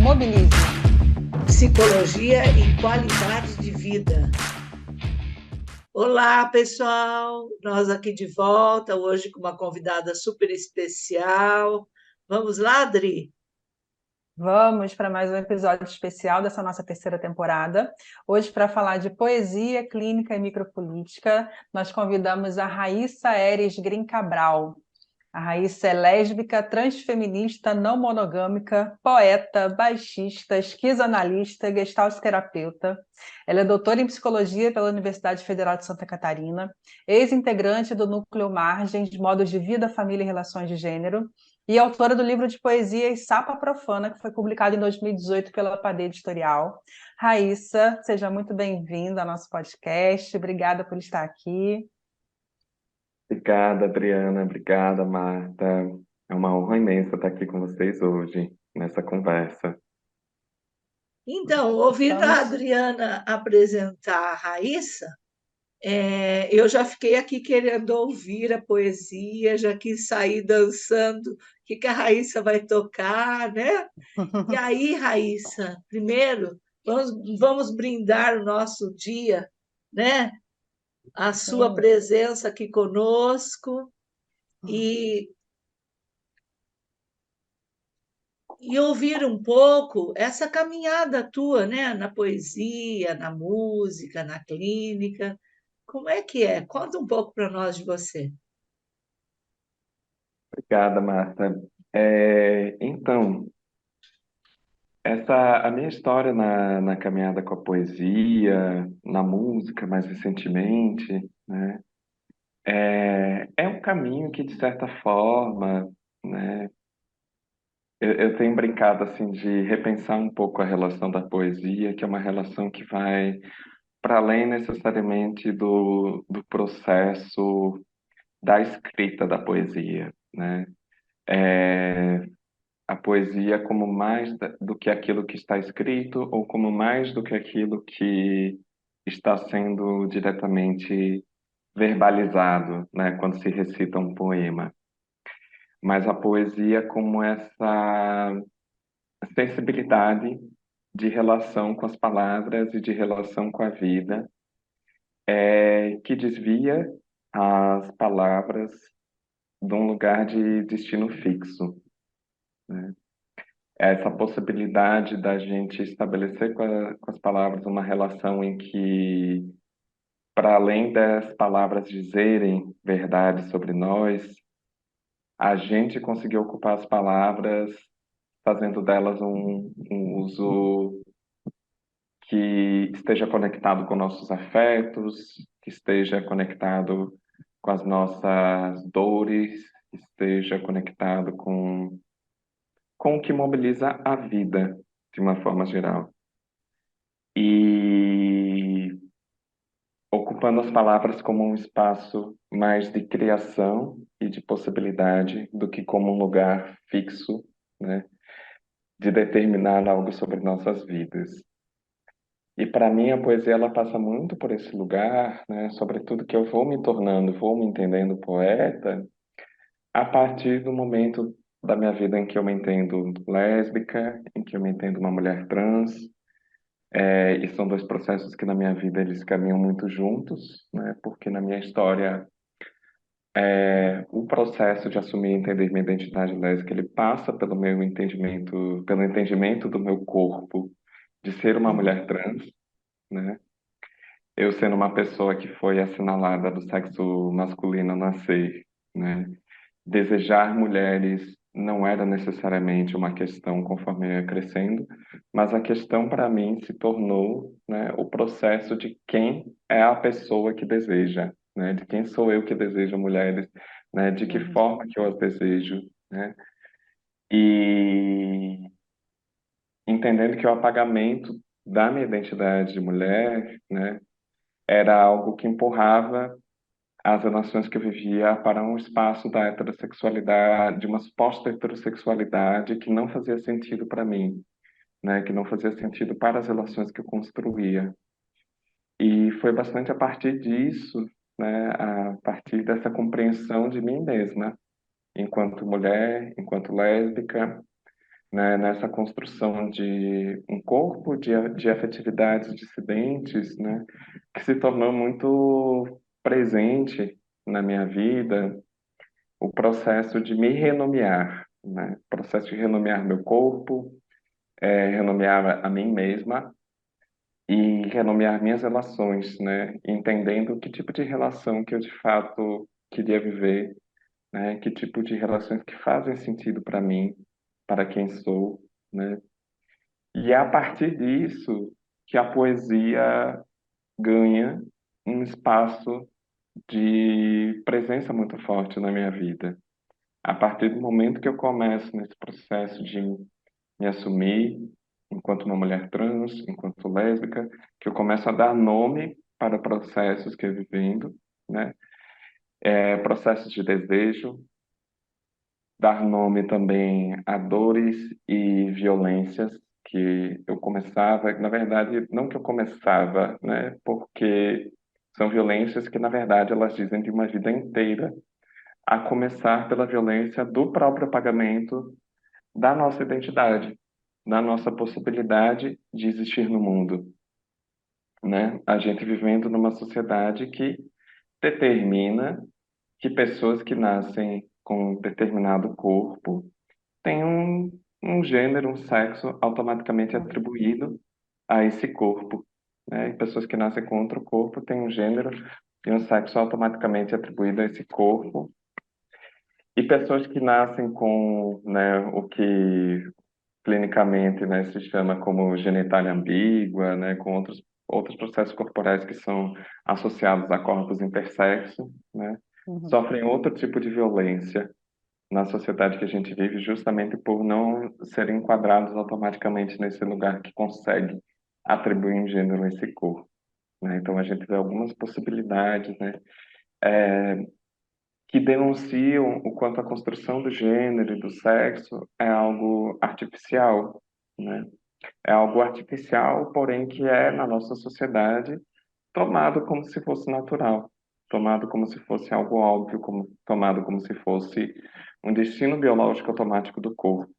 Mobilize. Psicologia e qualidade de vida. Olá, pessoal! Nós aqui de volta, hoje com uma convidada super especial. Vamos lá, Adri? Vamos para mais um episódio especial dessa nossa terceira temporada. Hoje, para falar de poesia, clínica e micropolítica, nós convidamos a Raíssa Eres Green Cabral. A Raíssa é lésbica, transfeminista, não monogâmica, poeta, baixista, esquizoanalista, gestalt terapeuta. Ela é doutora em psicologia pela Universidade Federal de Santa Catarina, ex-integrante do Núcleo Margens, Modos de Vida, Família e Relações de Gênero, e autora do livro de poesias Sapa Profana, que foi publicado em 2018 pela Pade Editorial. Raíssa, seja muito bem-vinda ao nosso podcast. Obrigada por estar aqui. Obrigada, Adriana. Obrigada, Marta. É uma honra imensa estar aqui com vocês hoje, nessa conversa. Então, ouvindo a Adriana apresentar a Raíssa, eu já fiquei aqui querendo ouvir a poesia, já quis sair dançando, o que a Raíssa vai tocar, né? E aí, Raíssa, primeiro, vamos brindar o nosso dia, né? A sua presença aqui conosco e, e ouvir um pouco essa caminhada tua, né? Na poesia, na música, na clínica. Como é que é? Conta um pouco para nós de você. Obrigada, Marta. Então, a minha história na caminhada com a poesia, na música, mais recentemente, né? É um caminho que, de certa forma, né? Eu tenho brincado, assim, de repensar um pouco a relação da poesia, que é uma relação que vai para além necessariamente do processo da escrita da poesia, né? É, a poesia como mais do que aquilo que está escrito ou como mais do que aquilo que está sendo diretamente verbalizado, né? Quando se recita um poema. Mas a poesia como essa sensibilidade de relação com as palavras e de relação com a vida, que desvia as palavras de um lugar de destino fixo, né? Essa possibilidade da gente estabelecer com as palavras uma relação em que, para além das palavras dizerem verdade sobre nós, a gente conseguir ocupar as palavras fazendo delas um uso que esteja conectado com nossos afetos, que esteja conectado com as nossas dores, que esteja conectado com o que mobiliza a vida, de uma forma geral. E ocupando as palavras como um espaço mais de criação e de possibilidade do que como um lugar fixo, né, de determinar algo sobre nossas vidas. E para mim a poesia ela passa muito por esse lugar, né, sobretudo que eu vou me tornando, vou me entendendo poeta a partir do momento da minha vida em que eu me entendo lésbica, em que eu me entendo uma mulher trans, e são dois processos que na minha vida eles caminham muito juntos, né? Porque na minha história, o processo de assumir e entender minha identidade lésbica, ele passa pelo meu entendimento, pelo entendimento do meu corpo de ser uma mulher trans, né? Eu sendo uma pessoa que foi assinalada do sexo masculino ao nascer, né? Desejar mulheres não era necessariamente uma questão conforme eu ia crescendo, mas a questão para mim se tornou, né, o processo de quem é a pessoa que deseja, né, de quem sou eu que desejo mulheres, né, de que forma que eu as desejo, né, e entendendo que o apagamento da minha identidade de mulher, né, era algo que empurrava as relações que eu vivia para um espaço da heterossexualidade, de uma suposta heterossexualidade que não fazia sentido para mim, né? Que não fazia sentido para as relações que eu construía. E foi bastante a partir disso, né? A partir dessa compreensão de mim mesma, enquanto mulher, enquanto lésbica, né, nessa construção de um corpo de afetividades dissidentes, né, que se tornou muito presente na minha vida, o processo de me renomear, né, o processo de renomear meu corpo, renomear a mim mesma e renomear minhas relações, né, entendendo que tipo de relação que eu de fato queria viver, né, que tipo de relações que fazem sentido para mim, para quem sou, né. E é a partir disso que a poesia ganha um espaço de presença muito forte na minha vida. A partir do momento que eu começo nesse processo de me assumir enquanto uma mulher trans, enquanto lésbica, que eu começo a dar nome para processos que eu vivendo, né? Processos de desejo, dar nome também a dores e violências que eu começava, na verdade, não que eu começava, né? Porque são violências que, na verdade, elas dizem de uma vida inteira, a começar pela violência do próprio apagamento da nossa identidade, da nossa possibilidade de existir no mundo, né? A gente vivendo numa sociedade que determina que pessoas que nascem com um determinado corpo têm um gênero, um sexo automaticamente atribuído a esse corpo, né? E pessoas que nascem com outro corpo têm um gênero e um sexo automaticamente atribuído a esse corpo. E pessoas que nascem com, né, o que clinicamente, né, se chama como genitália ambígua, né, com outros processos corporais que são associados a corpos intersexo, né, Uhum. sofrem outro tipo de violência na sociedade que a gente vive, justamente por não serem enquadrados automaticamente nesse lugar que consegue atribuir um gênero a esse corpo, né? Então a gente vê algumas possibilidades, né, que denunciam o quanto a construção do gênero e do sexo é algo artificial, né? É algo artificial, porém que é, na nossa sociedade, tomado como se fosse natural, tomado como se fosse algo óbvio, tomado como se fosse um destino biológico automático do corpo.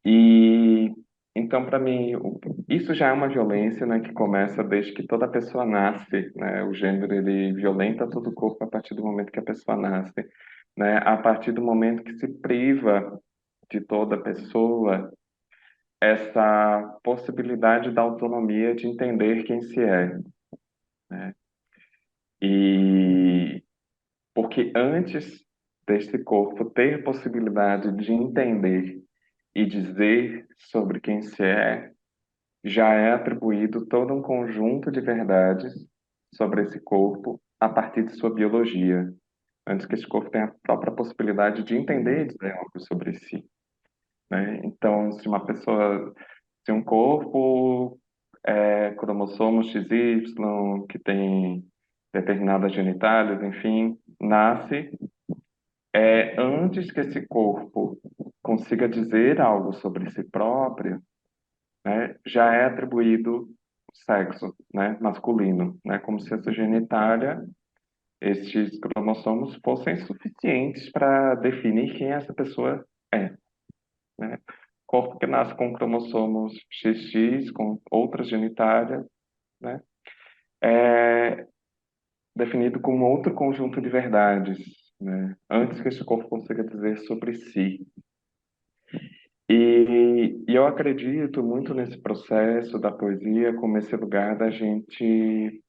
E então, para mim, isso já é uma violência, né, que começa desde que toda pessoa nasce, né? O gênero ele violenta todo o corpo a partir do momento que a pessoa nasce, né? A partir do momento que se priva de toda pessoa essa possibilidade da autonomia de entender quem se é, né? E porque antes desse corpo ter possibilidade de entender e dizer sobre quem se é, já é atribuído todo um conjunto de verdades sobre esse corpo a partir de sua biologia, antes que esse corpo tenha a própria possibilidade de entender e dizer algo sobre si, né? Então, se um corpo cromossomo XY, que tem determinadas genitálias, enfim, nasce, antes que esse corpo consiga dizer algo sobre si próprio, né, já é atribuído sexo, né, masculino, né, como se essa genitália, estes cromossomos fossem suficientes para definir quem essa pessoa é, né? Corpo que nasce com cromossomos XX, com outras genitálias, né, é definido como outro conjunto de verdades, né, antes que esse corpo consiga dizer sobre si. E eu acredito muito nesse processo da poesia como esse lugar da gente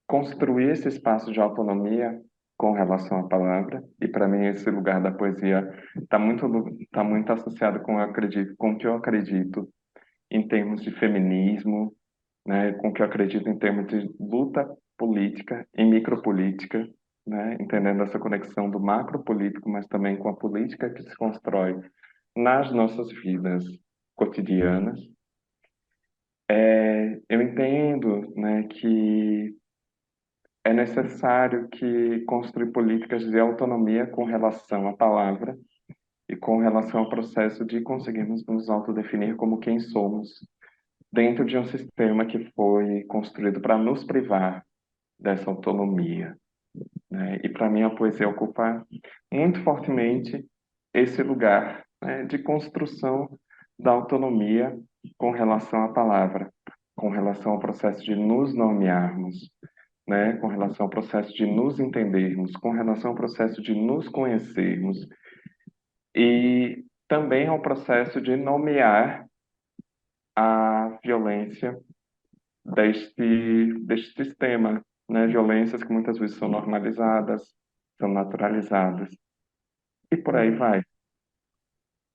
construir esse espaço de autonomia com relação à palavra. E para mim esse lugar da poesia tá muito associado com com o que eu acredito em termos de feminismo, né, com o que eu acredito em termos de luta política e micropolítica, né, entendendo essa conexão do macropolítico, mas também com a política que se constrói nas nossas vidas cotidianas. Eu entendo, né, que é necessário que construir políticas de autonomia com relação à palavra e com relação ao processo de conseguirmos nos autodefinir como quem somos dentro de um sistema que foi construído para nos privar dessa autonomia, né? E para mim a poesia ocupa muito fortemente esse lugar né, de construção da autonomia com relação à palavra, com relação ao processo de nos nomearmos, né, com relação ao processo de nos entendermos, com relação ao processo de nos conhecermos e também ao processo de nomear a violência deste sistema, né, violências que muitas vezes são normalizadas, são naturalizadas e por aí vai.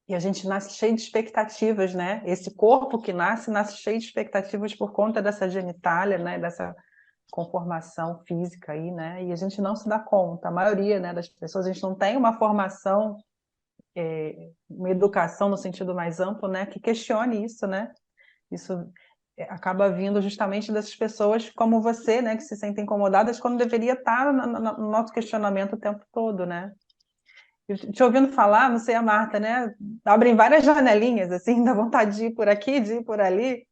E a gente nasce cheio de expectativas, né? Esse corpo que nasce, nasce cheio de expectativas por conta dessa genitália, né? Dessa conformação física aí, né? E a gente não se dá conta. A maioria, né, das pessoas, a gente não tem uma formação, uma educação no sentido mais amplo, né? Que questione isso, né? Isso acaba vindo justamente dessas pessoas como você, né? Que se sentem incomodadas quando deveria estar no nosso questionamento o tempo todo, né? Te ouvindo falar, não sei a Marta, né? Abrem várias janelinhas, assim, dá vontade de ir por aqui, de ir por ali.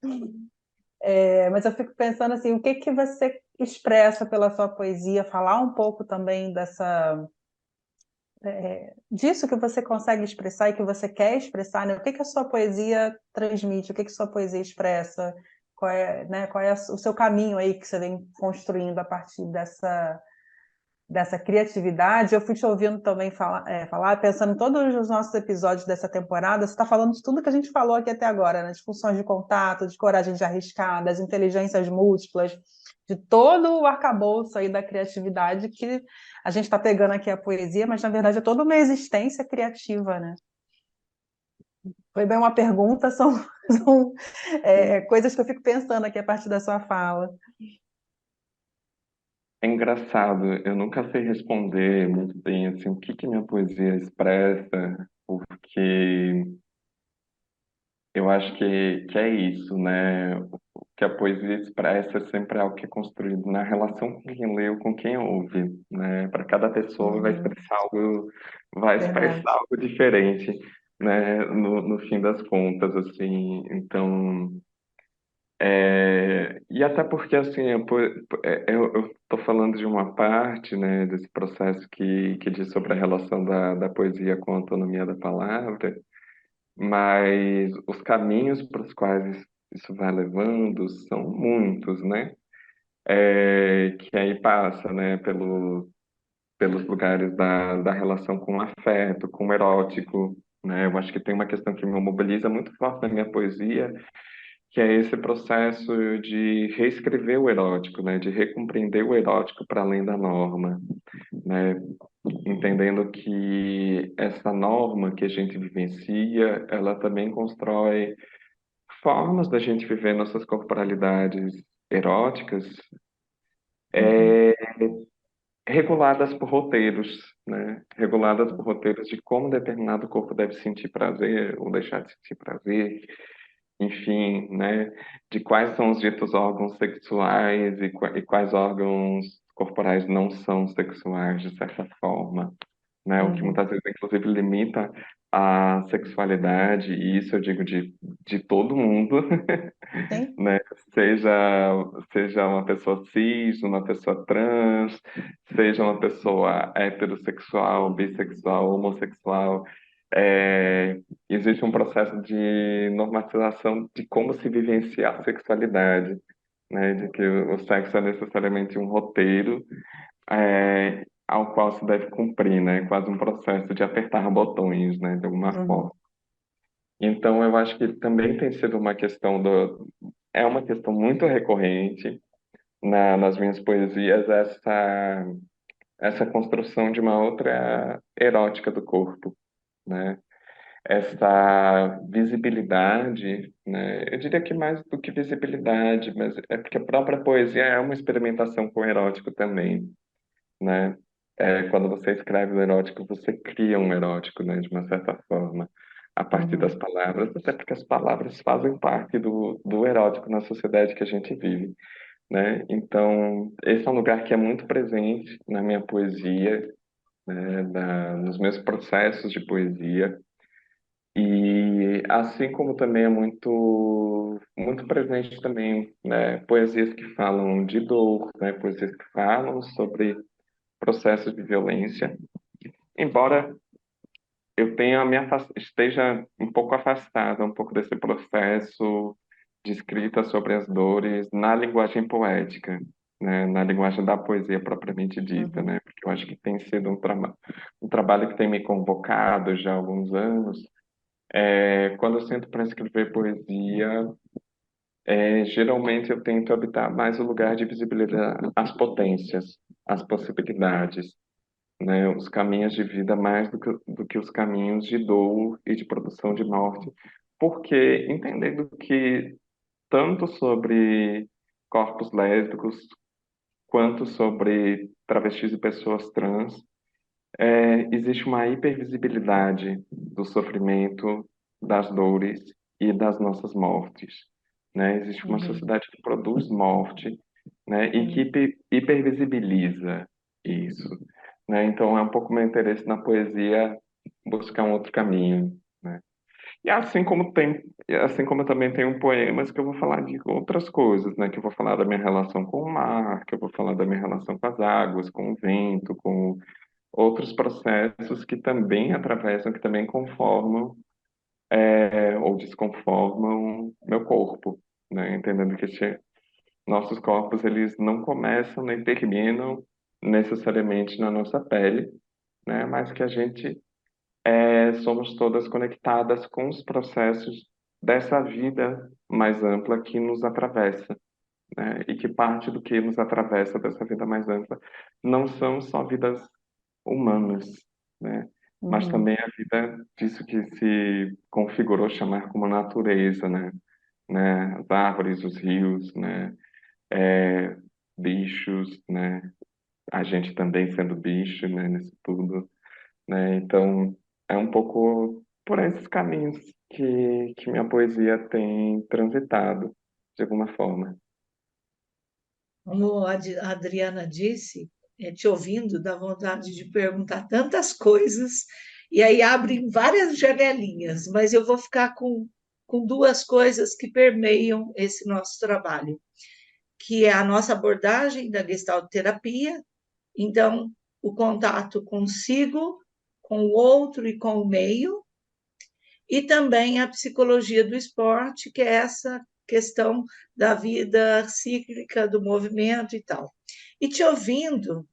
Mas eu fico pensando assim, o que que você expressa pela sua poesia? Falar um pouco também disso que você consegue expressar e que você quer expressar, né? O que que a sua poesia transmite? O que que a sua poesia expressa? Qual é, né? Qual é o seu caminho aí que você vem construindo a partir dessa criatividade? Eu fui te ouvindo também falar, pensando em todos os nossos episódios dessa temporada, você está falando de tudo que a gente falou aqui até agora, né? De funções de contato, de coragem de arriscar, das inteligências múltiplas, de todo o arcabouço aí da criatividade que a gente está pegando aqui a poesia, mas na verdade é toda uma existência criativa, né? Foi bem uma pergunta, são coisas que eu fico pensando aqui a partir da sua fala. É engraçado, eu nunca sei responder muito bem assim, o que que minha poesia expressa, porque eu acho que é isso, né? O que a poesia expressa sempre é algo que é construído na relação com quem lê ou com quem ouve, né? Para cada pessoa Uhum, vai verdade. expressar algo diferente, né? No fim das contas, assim. Então, e até porque, assim, eu estou falando de uma parte, né, desse processo que diz sobre a relação da poesia com a autonomia da palavra, mas os caminhos para os quais isso vai levando são muitos, né? Que aí passa, né, pelos lugares da relação com o afeto, com o erótico, né? Eu acho que tem uma questão que me mobiliza muito forte na minha poesia, que é esse processo de reescrever o erótico, né? De recompreender o erótico para além da norma, né? Entendendo que essa norma que a gente vivencia, ela também constrói formas da gente viver nossas corporalidades eróticas Uhum, é, reguladas por roteiros, né? Reguladas por roteiros de como determinado corpo deve sentir prazer ou deixar de sentir prazer, enfim, né? De quais são os ditos órgãos sexuais e quais órgãos corporais não são sexuais, de certa forma, né? O que uhum. muitas vezes, inclusive, limita a sexualidade, e isso eu digo de todo mundo, Sim. né? Seja, seja uma pessoa cis, uma pessoa trans, seja uma pessoa heterossexual, bissexual, homossexual. É, existe um processo de normatização de como se vivencia a sexualidade, né? De que o sexo é necessariamente um roteiro ao qual se deve cumprir, né? Quase um processo de apertar botões, né? De alguma Uhum, forma. Então, eu acho que também tem sido uma questão é uma questão muito recorrente nas minhas poesias, essa construção de uma outra erótica do corpo, né? Essa visibilidade, né? Eu diria que mais do que visibilidade, mas é porque a própria poesia é uma experimentação com o erótico também, né? Quando você escreve o erótico, você cria um erótico, né, de uma certa forma, a partir das uhum. palavras, até porque as palavras fazem parte do erótico na sociedade que a gente vive, né? Então, esse é um lugar que é muito presente na minha poesia, né, nos meus processos de poesia, e assim como também é muito presente também, né, poesias que falam de dor, né, poesias que falam sobre processos de violência, embora eu tenha esteja um pouco afastada um pouco desse processo de escrita sobre as dores na linguagem poética, né, na linguagem da poesia propriamente dita, Uhum, né, porque eu acho que tem sido um trabalho que tem me convocado já há alguns anos. Quando eu sento para escrever poesia, geralmente eu tento habitar mais o lugar de visibilizar as potências, as possibilidades, né, os caminhos de vida mais do que os caminhos de dor e de produção de morte, porque entendendo que tanto sobre corpos lésbicos quanto sobre travestis e pessoas trans, existe uma hipervisibilidade do sofrimento, das dores e das nossas mortes, né? Existe uma uhum, sociedade que produz morte, né? E que sim. hipervisibiliza isso, né? Então é um pouco meu interesse na poesia buscar um outro caminho, né? E assim como eu também tenho poemas que eu vou falar de outras coisas, né? Que eu vou falar da minha relação com o mar, que eu vou falar da minha relação com as águas, com o vento, com outros processos que também atravessam, que também conformam ou desconformam meu corpo, né? Entendendo que nossos corpos eles não começam nem terminam necessariamente na nossa pele, né? Mas que a gente somos todas conectadas com os processos dessa vida mais ampla que nos atravessa, né? E que parte do que nos atravessa dessa vida mais ampla não são só vidas humanas, né? Mas Uhum, também a vida disso que se configurou chamar como natureza, né? As árvores, os rios, né? É, bichos, né? A gente também sendo bicho, né? Nisso tudo, né? Então, é um pouco por esses caminhos que minha poesia tem transitado, de alguma forma. Como a Adriana disse, te ouvindo, dá vontade de perguntar tantas coisas, e aí abrem várias janelinhas, mas eu vou ficar com duas coisas que permeiam esse nosso trabalho, que é a nossa abordagem da Gestalt terapia, então, o contato consigo, com o outro e com o meio, e também a psicologia do esporte, que é essa questão da vida cíclica, do movimento e tal. E te ouvindo,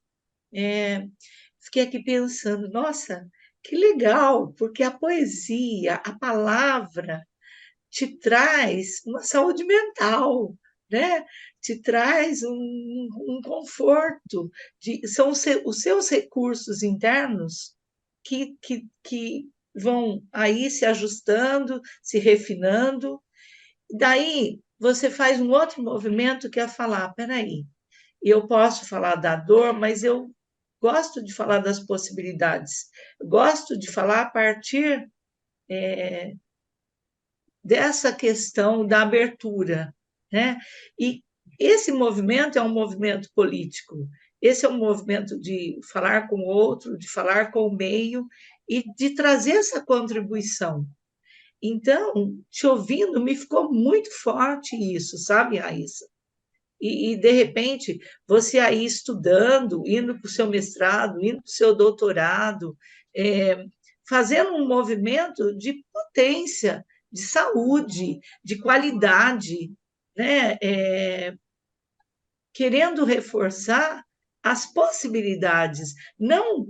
fiquei aqui pensando, nossa, que legal, porque a poesia, a palavra, te traz uma saúde mental, né? Te traz um conforto, são os seus recursos internos que vão aí se ajustando, se refinando. Daí você faz um outro movimento que é falar, peraí, eu posso falar da dor, mas eu gosto de falar das possibilidades, gosto de falar a partir dessa questão da abertura, né? E esse movimento é um movimento político, esse é um movimento de falar com o outro, de falar com o meio e de trazer essa contribuição. Então, te ouvindo, me ficou muito forte isso, sabe, Raíssa? De repente, você aí estudando, indo para o seu mestrado, indo para o seu doutorado, é, fazendo um movimento de potência, de saúde, de qualidade, né? Querendo reforçar as possibilidades, não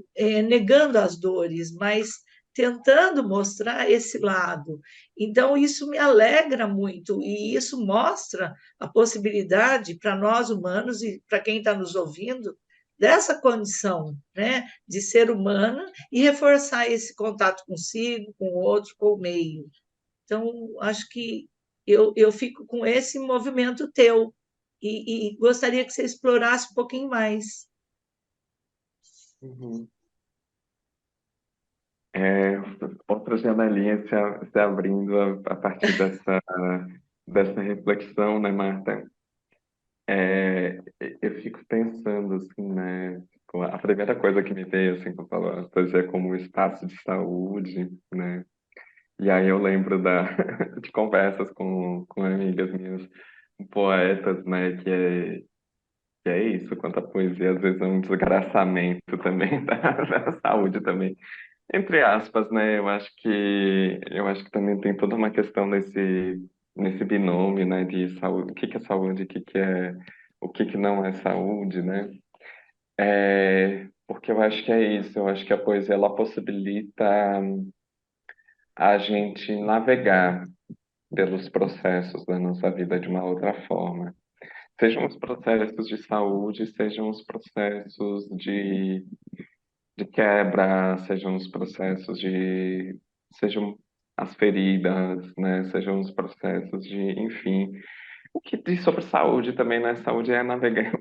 negando as dores, mas tentando mostrar esse lado. Então, isso me alegra muito, e isso mostra a possibilidade para nós humanos e para quem está nos ouvindo, dessa condição, né, de ser humana e reforçar esse contato consigo, com o outro, com o meio. Então, acho que eu fico com esse movimento teu e gostaria que você explorasse um pouquinho mais. Uhum. É, outras janelinhas se abrindo a partir dessa reflexão, né, Marta? Eu fico pensando, assim, né? Tipo, a primeira coisa que me veio, assim, que eu falo, a poesia como um espaço de saúde, né? E aí eu lembro de conversas com amigas minhas poetas, né? Que é isso, quanto a poesia às vezes é um desgraçamento também da saúde também. Entre aspas, né? Eu acho que também tem toda uma questão nesse binômio, né, de saúde, o que que é saúde, o que que não é saúde, né? Porque eu acho que é isso, eu acho que a poesia ela possibilita a gente navegar pelos processos da nossa vida de uma outra forma. Sejam os processos de saúde, sejam os processos de quebra, sejam os processos sejam as feridas, né? Sejam os processos enfim, o que diz sobre saúde também, né? Saúde é navegar,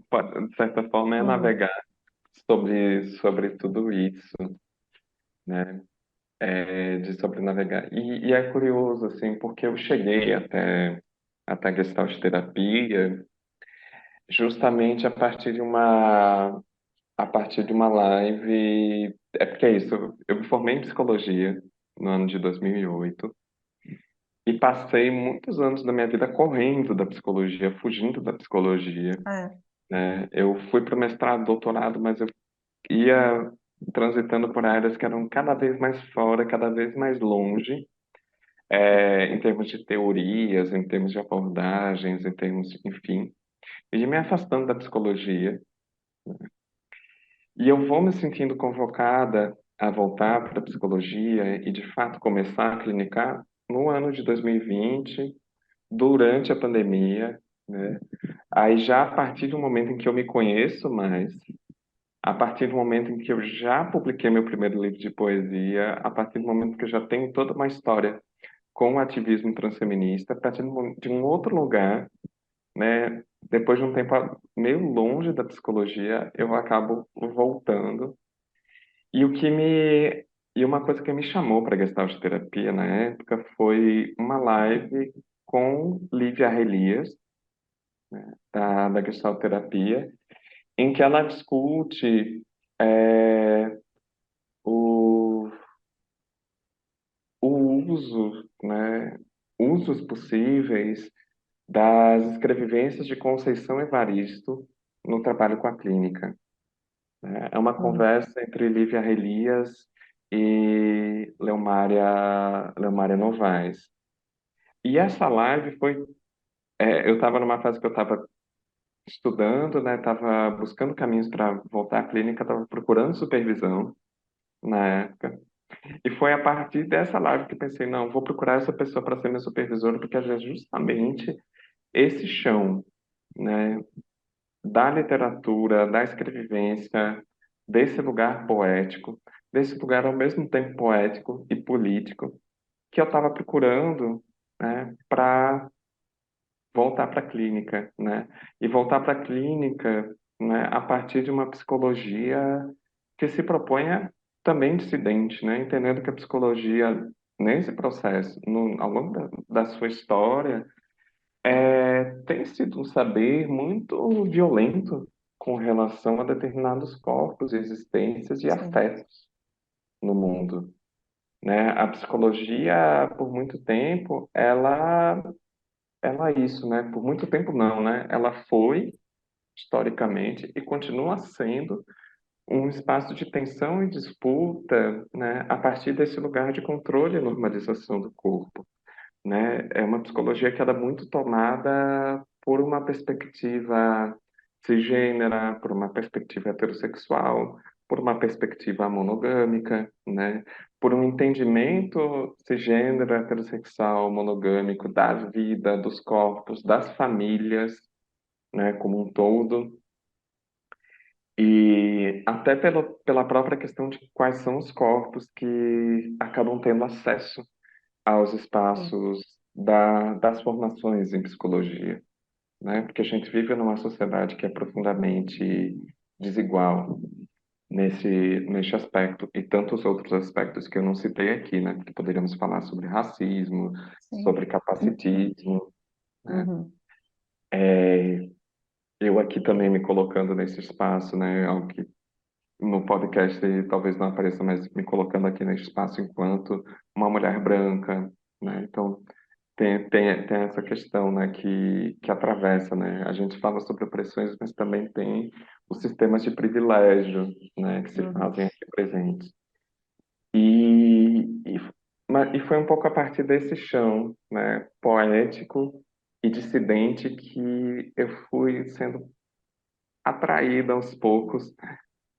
de certa forma, é Uhum. navegar sobre tudo isso, né? De sobre navegar. E é curioso, assim, porque eu cheguei até a Gestalt terapia justamente a partir de uma live. É porque é isso, eu me formei em psicologia no ano de 2008 e passei muitos anos da minha vida correndo da psicologia, fugindo da psicologia, É. né? Eu fui para o mestrado, doutorado, mas eu ia transitando por áreas que eram cada vez mais fora, cada vez mais longe, em termos de teorias, em termos de abordagens, em termos, enfim, e de me afastando da psicologia. E eu vou me sentindo convocada a voltar para a psicologia e, de fato, começar a clinicar no ano de 2020, durante a pandemia, né? Aí já a partir do momento em que eu me conheço mais, a partir do momento em que eu já publiquei meu primeiro livro de poesia, a partir do momento que eu já tenho toda uma história com o ativismo transfeminista, a partir de um outro lugar, né? Depois de um tempo meio longe da psicologia, eu acabo voltando. E o que me e uma coisa que me chamou para a Gestalt terapia na época foi uma live com Lívia Relias, da Gestalt terapia, em que ela discute é, o, o uso, né, usos possíveis das escrevivências de Conceição Evaristo no trabalho com a clínica, né? É uma Uhum. conversa entre Lívia Relias e Leomária Novaes. E essa live eu estava numa fase que eu estava estudando, né? Estava buscando caminhos para voltar à clínica, estava procurando supervisão na época. E foi a partir dessa live que pensei, não, vou procurar essa pessoa para ser minha supervisora, porque às vezes justamente esse chão, né, da literatura, da escrevivência, desse lugar poético, desse lugar ao mesmo tempo poético e político, que eu estava procurando, né, para voltar para a clínica, né? E voltar para a clínica, né, a partir de uma psicologia que se propõe também dissidente, né? Entendendo que a psicologia, nesse processo, ao longo da sua história, tem sido um saber muito violento com relação a determinados corpos, existências e Sim. afetos no mundo, né? A psicologia, por muito tempo, ela é isso, né? Por muito tempo não, né? Ela foi, historicamente, e continua sendo um espaço de tensão e disputa, né? A partir desse lugar de controle e normalização do corpo, né? É uma psicologia que ela é muito tomada por uma perspectiva cisgênera, por uma perspectiva heterossexual, por uma perspectiva monogâmica, né? Por um entendimento cisgênero, heterossexual, monogâmico da vida, dos corpos, das famílias, né, como um todo, e até pela própria questão de quais são os corpos que acabam tendo acesso aos Sim. espaços das formações em psicologia, né? Porque a gente vive numa sociedade que é profundamente desigual nesse aspecto e tantos outros aspectos que eu não citei aqui, né? Porque poderíamos falar sobre racismo, Sim. sobre capacitismo, né? Uhum. Eu aqui também me colocando nesse espaço, né? Algo que no podcast talvez não apareça, mas me colocando aqui nesse espaço enquanto uma mulher branca, né? Então, tem essa questão, né, que atravessa, né? A gente fala sobre opressões, mas também tem os sistemas de privilégio, né, que se Uhum. fazem aqui presentes. E foi um pouco a partir desse chão, né, poético e dissidente que eu fui sendo atraído aos poucos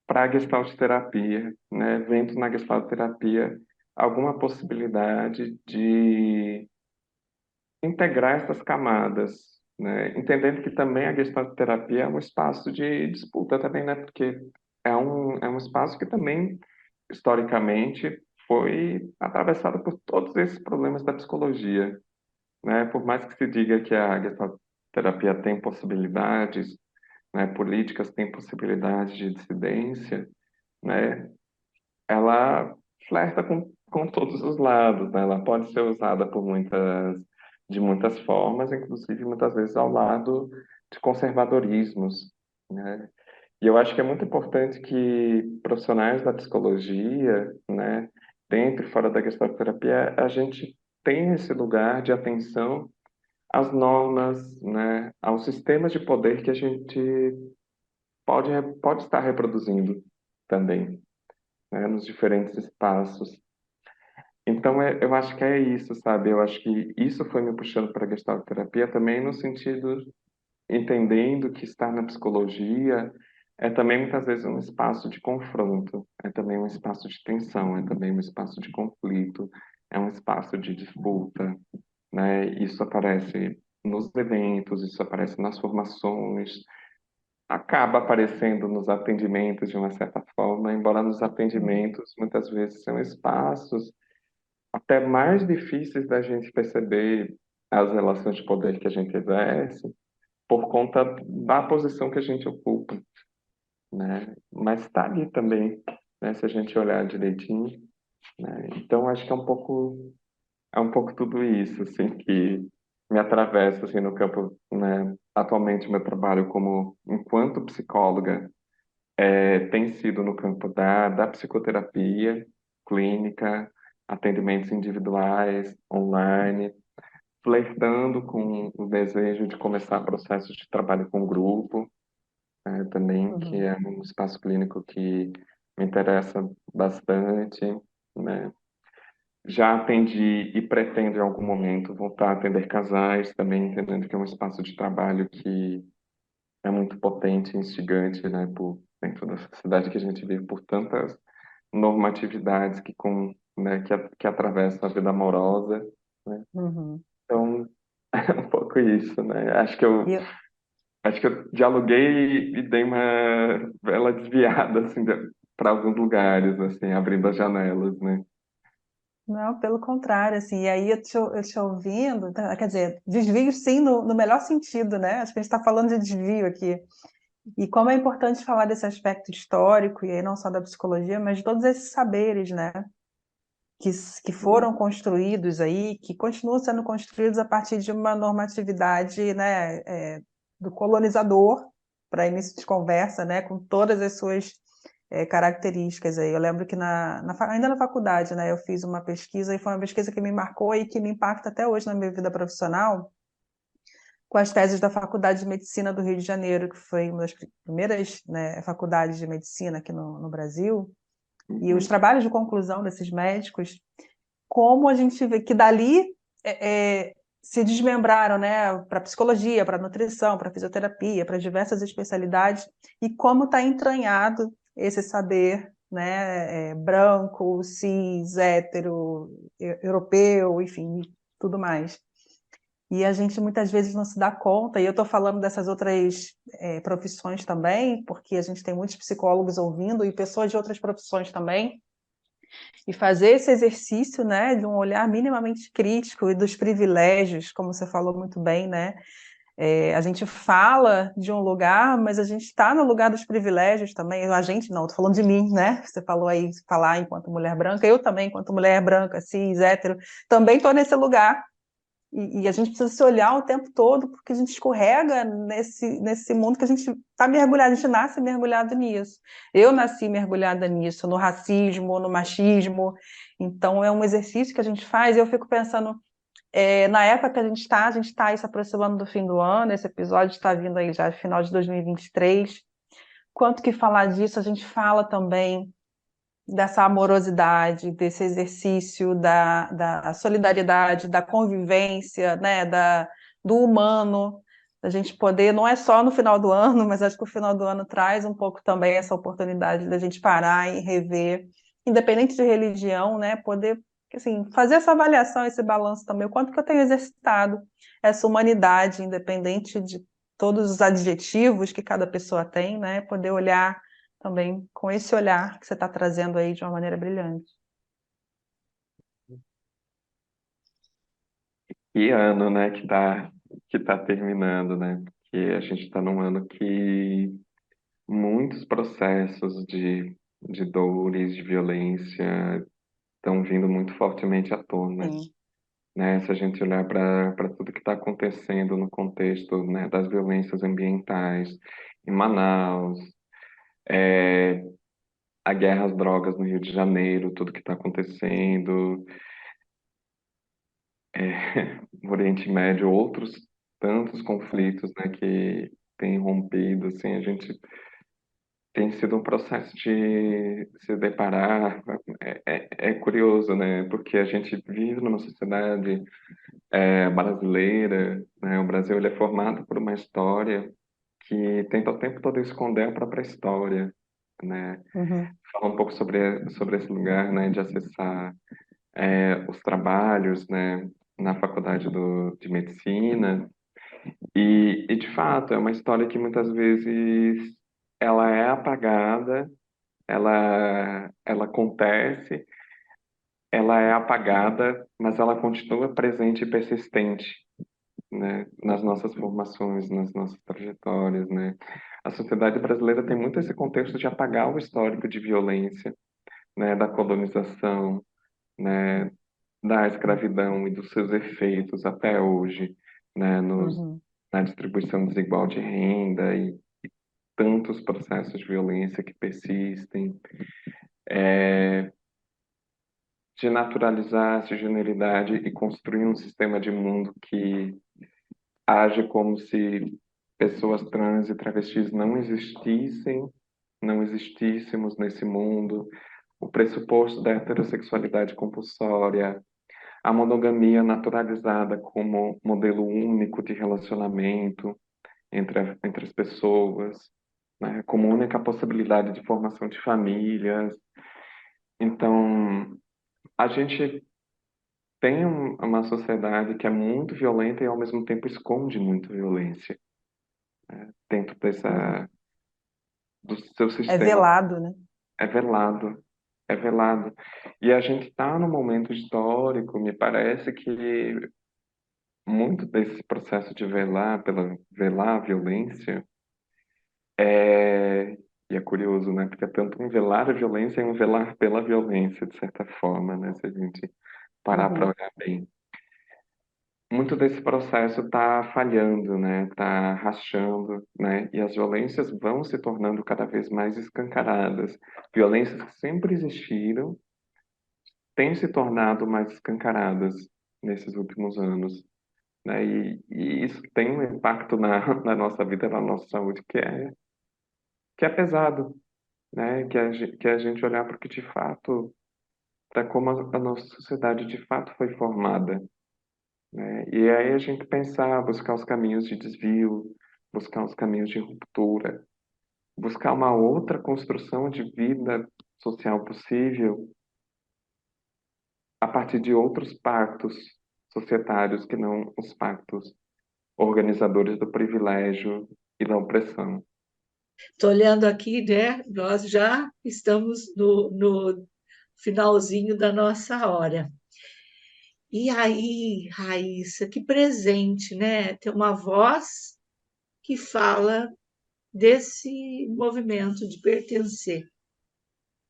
para a Gestalt terapia, né, vendo na Gestalt terapia alguma possibilidade de integrar essas camadas, né, entendendo que também a Gestalt terapia é um espaço de disputa também, né, porque é um espaço que também historicamente foi atravessado por todos esses problemas da psicologia, né? Por mais que se diga que a terapia tem possibilidades, né, políticas têm possibilidades de dissidência, né? Ela flerta com todos os lados, né? Ela pode ser usada de muitas formas, inclusive muitas vezes ao lado de conservadorismos, né? E eu acho que é muito importante que profissionais da psicologia, né, dentro e fora da gestalterapia, a gente tenha esse lugar de atenção às normas, né, aos sistemas de poder que a gente pode estar reproduzindo também, né, nos diferentes espaços. Então, eu acho que é isso, sabe? Eu acho que isso foi me puxando para a gestalterapia também no sentido entendendo que estar na psicologia é também muitas vezes um espaço de confronto, é também um espaço de tensão, é também um espaço de conflito, é um espaço de disputa, né? Isso aparece nos eventos, isso aparece nas formações, acaba aparecendo nos atendimentos de uma certa forma, embora nos atendimentos muitas vezes são espaços até mais difíceis da gente perceber as relações de poder que a gente exerce, por conta da posição que a gente ocupa, né? Mas está ali também, né? Se a gente olhar direitinho, né? Então acho que é um pouco tudo isso, assim, que me atravessa assim no campo, né? Atualmente meu trabalho como enquanto psicóloga tem sido no campo da psicoterapia clínica, atendimentos individuais, online, flertando com o desejo de começar processos de trabalho com grupo, também, que Uhum. é um espaço clínico que me interessa bastante, né? Já atendi e pretendo em algum momento voltar a atender casais, também entendendo que é um espaço de trabalho que é muito potente e instigante, né? Dentro da sociedade que a gente vive, por tantas normatividades né, que atravessam a vida amorosa, né? Uhum. Então, é um pouco isso, né? E eu- Acho que eu dialoguei e dei uma bela desviada, assim, para alguns lugares, assim, abrindo as janelas, né? não, pelo contrário, assim, e aí eu te ouvindo, tá, quer dizer, desvio sim no melhor sentido, né? Acho que a gente está falando de desvio aqui. E como é importante falar desse aspecto histórico, e aí não só da psicologia, mas de todos esses saberes, né? Que foram construídos aí, que continuam sendo construídos a partir de uma normatividade, né, do colonizador, para início de conversa, né, com todas as suas características aí. Eu lembro que ainda na faculdade, né, eu fiz uma pesquisa, e foi uma pesquisa que me marcou e que me impacta até hoje na minha vida profissional, com as teses da Faculdade de Medicina do Rio de Janeiro, que foi uma das primeiras, né, faculdades de medicina aqui no Brasil, e os Uhum. trabalhos de conclusão desses médicos, como a gente vê que dali se desmembraram, né, para psicologia, para nutrição, para fisioterapia, para diversas especialidades, e como está entranhado esse saber, né, branco, cis, hétero, europeu, enfim, tudo mais. E a gente muitas vezes não se dá conta, e eu estou falando dessas outras profissões também, porque a gente tem muitos psicólogos ouvindo e pessoas de outras profissões também, e fazer esse exercício, né, de um olhar minimamente crítico e dos privilégios, como você falou muito bem, né? A gente fala de um lugar, mas a gente está no lugar dos privilégios também. A gente não, estou falando de mim, né? Você falou aí, falar enquanto mulher branca, eu também, enquanto mulher branca, cis, hétero, também estou nesse lugar. E a gente precisa se olhar o tempo todo, porque a gente escorrega nesse mundo que a gente está mergulhado, a gente nasce mergulhado nisso. Eu nasci mergulhada nisso, no racismo, no machismo. Então, é um exercício que a gente faz, e eu fico pensando, na época que a gente está aí se aproximando do fim do ano, esse episódio está vindo aí já no final de 2023. Quanto que falar disso, a gente fala também dessa amorosidade, desse exercício da solidariedade, da convivência, né, do humano, da gente poder, não é só no final do ano, mas acho que o final do ano traz um pouco também essa oportunidade da gente parar e rever, independente de religião, né, poder assim, fazer essa avaliação, esse balanço também, o quanto que eu tenho exercitado essa humanidade, independente de todos os adjetivos que cada pessoa tem, né, poder olhar também com esse olhar que você está trazendo aí de uma maneira brilhante. Que ano, né, que tá terminando, né? Porque a gente está num ano que muitos processos de dores, de violência estão vindo muito fortemente à tona, Sim. né? Se a gente olhar para tudo que está acontecendo no contexto, né, das violências ambientais em Manaus, a guerra às drogas no Rio de Janeiro, tudo que está acontecendo, no Oriente Médio, outros tantos conflitos, né, que têm rompido, assim, a gente tem sido um processo de se deparar, é curioso, né, porque a gente vive numa sociedade brasileira, né, o Brasil ele é formado por uma história que tenta o tempo todo esconder a própria história, né, Uhum. fala um pouco sobre esse lugar, né, de acessar os trabalhos, né, na faculdade de medicina. E, de fato, é uma história que muitas vezes ela é apagada, ela acontece, ela é apagada, mas ela continua presente e persistente, né, nas nossas formações, nas nossas trajetórias, né. A sociedade brasileira tem muito esse contexto de apagar o histórico de violência, né, da colonização, né, da escravidão e dos seus efeitos até hoje, né, Uhum. na distribuição desigual de renda e tantos processos de violência que persistem, de naturalizar essa generalidade e construir um sistema de mundo que age como se pessoas trans e travestis não existíssemos nesse mundo, o pressuposto da heterossexualidade compulsória, a monogamia naturalizada como modelo único de relacionamento entre as pessoas, né, como única possibilidade de formação de famílias. Então, a gente tem uma sociedade que é muito violenta e, ao mesmo tempo, esconde muito violência dentro Uhum. do seu É sistema. velado, né? É velado, é velado. E a gente está num momento histórico, me parece que muito desse processo de velar a violência e é curioso, né? Porque é tanto um velar a violência e um velar pela violência, de certa forma, né? Se a gente parar para Uhum. olhar bem. Muito desse processo está falhando, né? Está rachando, né? E as violências vão se tornando cada vez mais escancaradas. Violências que sempre existiram têm se tornado mais escancaradas nesses últimos anos, né? E isso tem um impacto na nossa vida, na nossa saúde, que é pesado, né? Que a gente olhar para o que de fato, para como a nossa sociedade de fato foi formada, né? E aí a gente pensar, buscar os caminhos de desvio, buscar os caminhos de ruptura, buscar uma outra construção de vida social possível a partir de outros pactos societários que não os pactos organizadores do privilégio e da opressão. Estou olhando aqui, né? Nós já estamos no finalzinho da nossa hora. E aí, Raíssa, que presente, né? Ter uma voz que fala desse movimento de pertencer,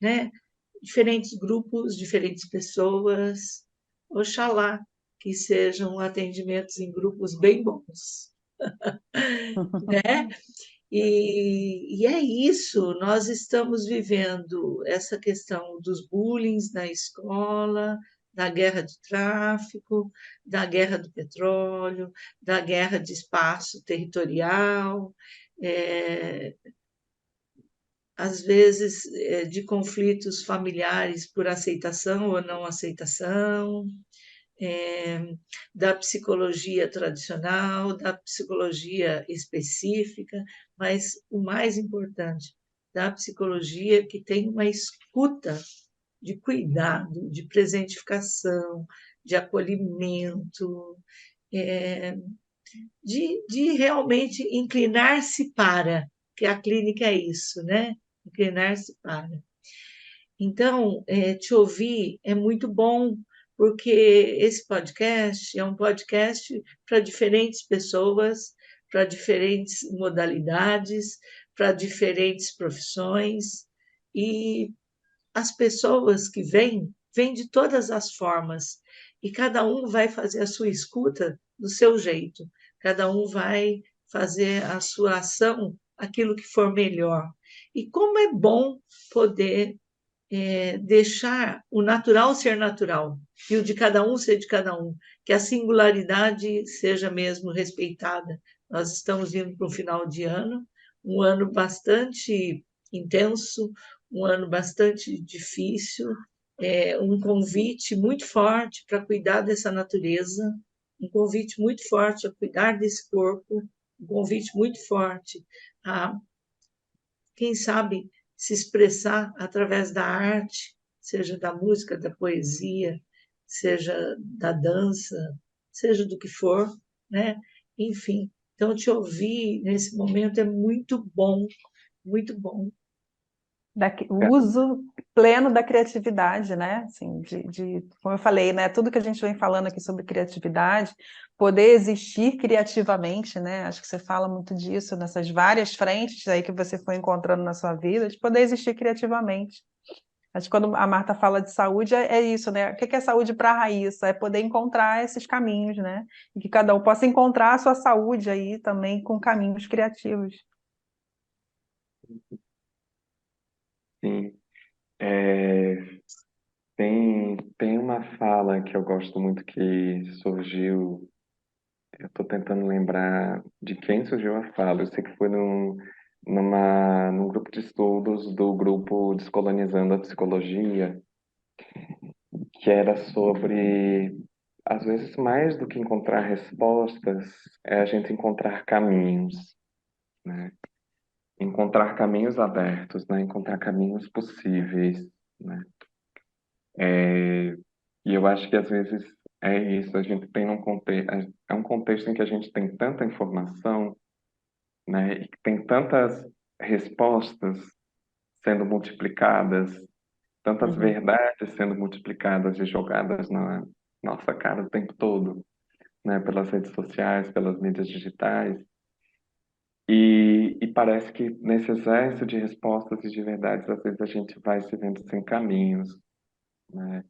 né? Diferentes grupos, diferentes pessoas. Oxalá que sejam atendimentos em grupos bem bons, né? E é isso, nós estamos vivendo essa questão dos bullying na escola, da guerra de tráfico, da guerra do petróleo, da guerra de espaço territorial, é, às vezes, de conflitos familiares por aceitação ou não aceitação, é, da psicologia tradicional, da psicologia específica, mas o mais importante, da psicologia que tem uma escuta de cuidado, de presentificação, de acolhimento, é, de realmente inclinar-se para, que a clínica é isso, né? Inclinar-se para. Então, te ouvir é muito bom, porque esse podcast é um podcast para diferentes pessoas, para diferentes modalidades, para diferentes profissões, e as pessoas que vêm de todas as formas, e cada um vai fazer a sua escuta do seu jeito, cada um vai fazer a sua ação, aquilo que for melhor. E como é bom poder deixar o natural ser natural e o de cada um ser de cada um, que a singularidade seja mesmo respeitada. Nós estamos indo para um final de ano, um ano bastante intenso, um ano bastante difícil, um convite muito forte para cuidar dessa natureza, um convite muito forte a cuidar desse corpo, um convite muito forte a, quem sabe, se expressar através da arte, seja da música, da poesia, seja da dança, seja do que for, né? Enfim, então te ouvir nesse momento é muito bom, muito bom. O uso pleno da criatividade, né? Assim, como eu falei, né? Tudo que a gente vem falando aqui sobre criatividade, poder existir criativamente, né? Acho que você fala muito disso nessas várias frentes aí que você foi encontrando na sua vida, de poder existir criativamente. Acho que quando a Marta fala de saúde, é isso, né? O que é saúde para a Raíssa? É poder encontrar esses caminhos, né? E que cada um possa encontrar a sua saúde aí também com caminhos criativos. Sim. É, tem uma fala que eu gosto muito que surgiu. Eu estou tentando lembrar de quem surgiu a fala. Eu sei que foi num grupo de estudos do grupo Descolonizando a Psicologia, que era sobre, às vezes, mais do que encontrar respostas, é a gente encontrar caminhos, né? Encontrar caminhos abertos, né? Encontrar caminhos possíveis, né? E eu acho que às vezes é isso, a gente tem é um contexto em que a gente tem tanta informação, né? E que tem tantas respostas sendo multiplicadas, tantas Uhum. verdades sendo multiplicadas e jogadas na nossa cara o tempo todo, né? Pelas redes sociais, pelas mídias digitais. E parece que nesse exército de respostas e de verdades, às vezes a gente vai se vendo sem caminhos, né?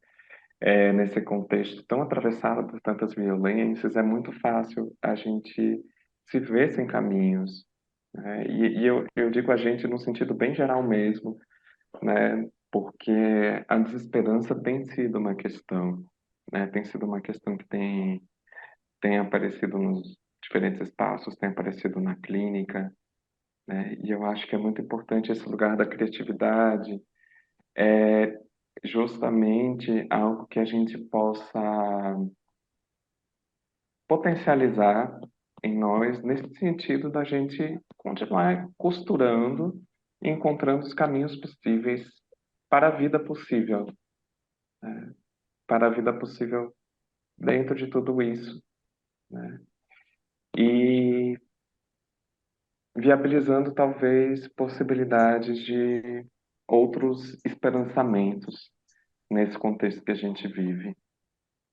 Nesse contexto tão atravessado por tantas violências, é muito fácil a gente se ver sem caminhos, né? Eu digo a gente no sentido bem geral mesmo, né? Porque a desesperança tem sido uma questão, né? Tem sido uma questão que tem aparecido nos diferentes espaços, tem aparecido na clínica, né? E eu acho que é muito importante esse lugar da criatividade, é justamente algo que a gente possa potencializar em nós, nesse sentido da gente continuar costurando e encontrando os caminhos possíveis para a vida possível, né? Para a vida possível dentro de tudo isso, né? E viabilizando talvez possibilidades de outros esperançamentos nesse contexto que a gente vive,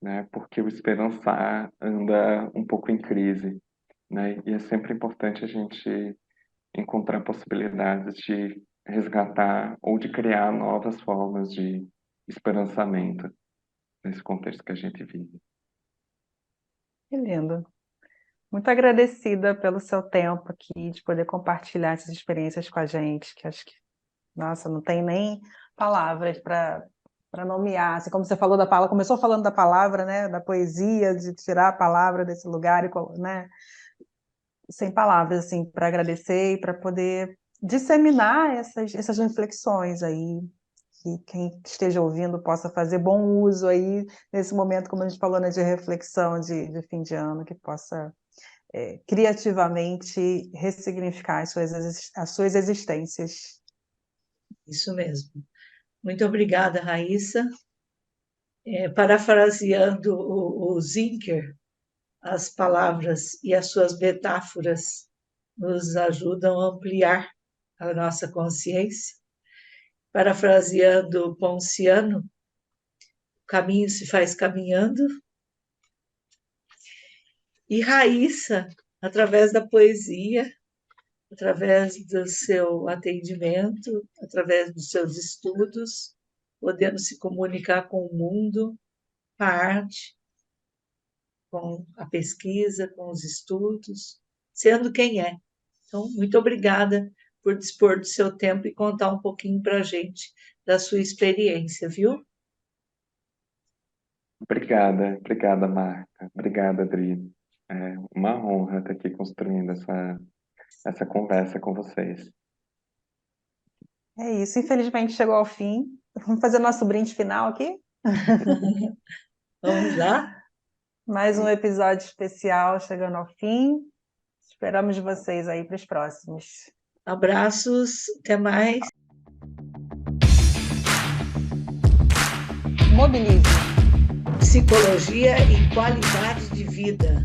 né? Porque o esperançar anda um pouco em crise, né? E é sempre importante a gente encontrar possibilidades de resgatar ou de criar novas formas de esperançamento nesse contexto que a gente vive. Que lindo. Muito agradecida pelo seu tempo aqui, de poder compartilhar essas experiências com a gente, que acho que, nossa, não tem nem palavras para nomear. Assim, como você falou da palavra, começou falando da palavra, né, da poesia, de tirar a palavra desse lugar, né, sem palavras, assim, para agradecer e para poder disseminar essas reflexões aí, que quem esteja ouvindo possa fazer bom uso aí, nesse momento, como a gente falou, né, de reflexão de fim de ano, que possa criativamente ressignificar as suas existências. Isso mesmo. Muito obrigada, Raíssa. Parafraseando o Zinker, as palavras e as suas metáforas nos ajudam a ampliar a nossa consciência. Parafraseando Ponciano, o caminho se faz caminhando. E Raíssa, através da poesia, através do seu atendimento, através dos seus estudos, podendo se comunicar com o mundo, com a arte, com a pesquisa, com os estudos, sendo quem é. Então, muito obrigada por dispor do seu tempo e contar um pouquinho para a gente da sua experiência, viu? Obrigada, Marta. Obrigada, Adri. É uma honra estar aqui construindo essa conversa com vocês. É isso, infelizmente chegou ao fim. Vamos fazer nosso brinde final aqui? Vamos lá? Mais um episódio especial chegando ao fim. Esperamos vocês aí para os próximos. Abraços, até mais. Mobilize. Psicologia e qualidade de vida.